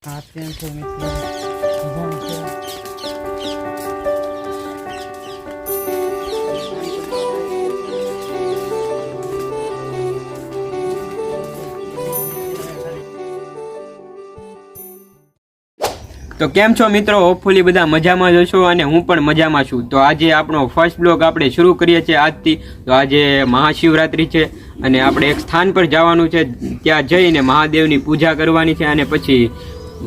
આ કેમ છો મિત્રો? મજામાં છો? તો કેમ છો મિત્રો? હોપફુલી બધા મજામાં જ હશો અને હું પણ મજામાં છું. તો આજે આપણો ફર્સ્ટ બ્લોગ આપણે શરૂ કરીએ છીએ આજથી. તો આજે મહાશિવરાત્રિ છે અને આપણે એક સ્થાન પર જવાનું છે. ત્યાં જઈને મહાદેવની પૂજા કરવાની છે અને પછી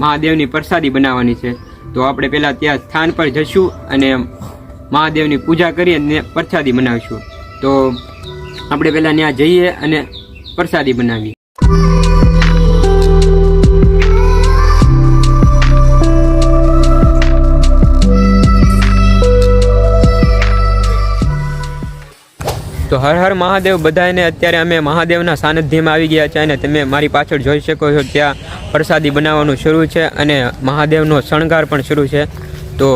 મહાદેવની પ્રસાદી બનાવવાની છે. તો આપણે પહેલાં ત્યાં સ્થાન પર જઈશું અને મહાદેવની પૂજા કરી અને પ્રસાદી બનાવીશું. તો આપણે પહેલાં ત્યાં જઈએ અને પ્રસાદી બનાવીએ. તો હર હર મહાદેવ બધાને. અત્યારે અમે મહાદેવના સાનિધ્યમાં આવી ગયા છે અને તમે મારી પાછળ જોઈ શકો છો ત્યાં પ્રસાદી બનાવવાનું શરૂ છે અને મહાદેવનો શણગાર પણ શરૂ છે. તો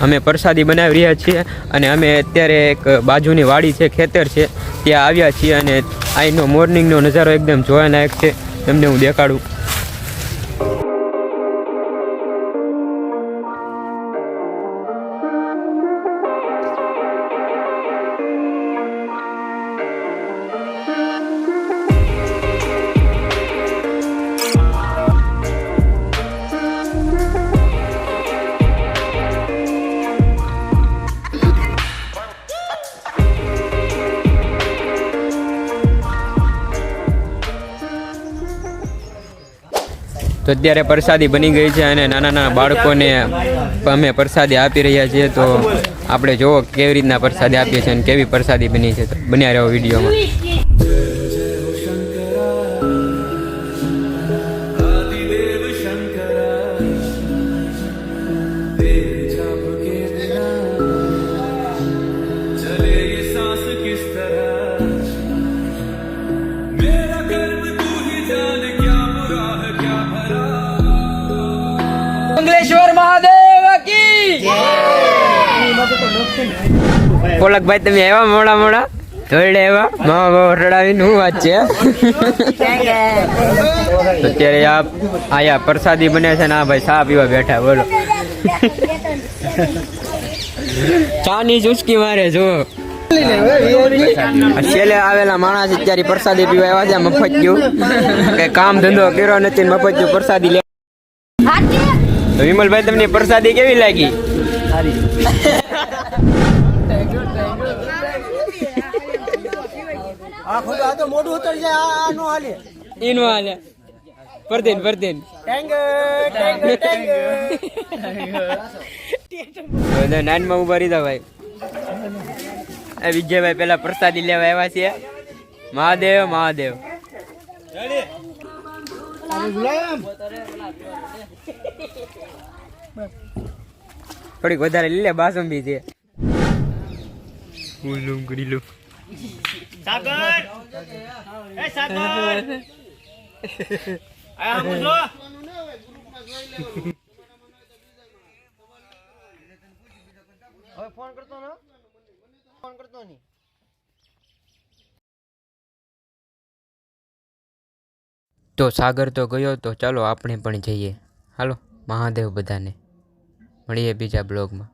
અમે પ્રસાદી બનાવી રહ્યા છીએ અને અમે અત્યારે એક બાજુની વાડી છે, ખેતર છે, ત્યાં આવ્યા છીએ અને અહીંનો મોર્નિંગનો નજારો એકદમ જોવાલાયક છે. તમને હું દેખાડું. તો અત્યારે પ્રસાદી બની ગઈ છે અને નાના નાના બાળકોને અમે પ્રસાદી આપી રહ્યા છીએ. તો આપણે જોવો કેવી રીતના પ્રસાદી આપીએ છીએ અને કેવી પ્રસાદી બની છે. તો બન્યા રહ્યો વિડીયોમાં. મંગલેશ્વર મહાદેવ કી પોલકભાઈ, તમે આવ્યા મોડા મોડા ધોઈડે આવ્યા મામા બાબા રડાવીને હું વાત છે. અત્યારે આયા પ્રસાદી બને છે ને આ ભાઈ ચા પીવા બેઠા. બોલો, ચા ની ચુસ્કી મારે જો. છેલ્લે આવેલા માણસ અત્યારે પ્રસાદી પીવા આવ્યા છે. મફત ગયું કઈ કામ ધંધો કર્યો નથી, મફત ગયું પ્રસાદી લે. તો વિમલભાઈ, તમને પ્રસાદી કેવી લાગી? નાનમાં ઉભા રીધા ભાઈ. વિજયભાઈ પેલા પ્રસાદી લેવા આવ્યા છે. મહાદેવ મહાદેવ. થોડીક વધારે લે, બાસુંદી છે. તો સાગર તો ગયો, તો ચાલો આપણે પણ જઈએ. હાલો મહાદેવ બધાને. મળીએ બીજા બ્લોગમાં.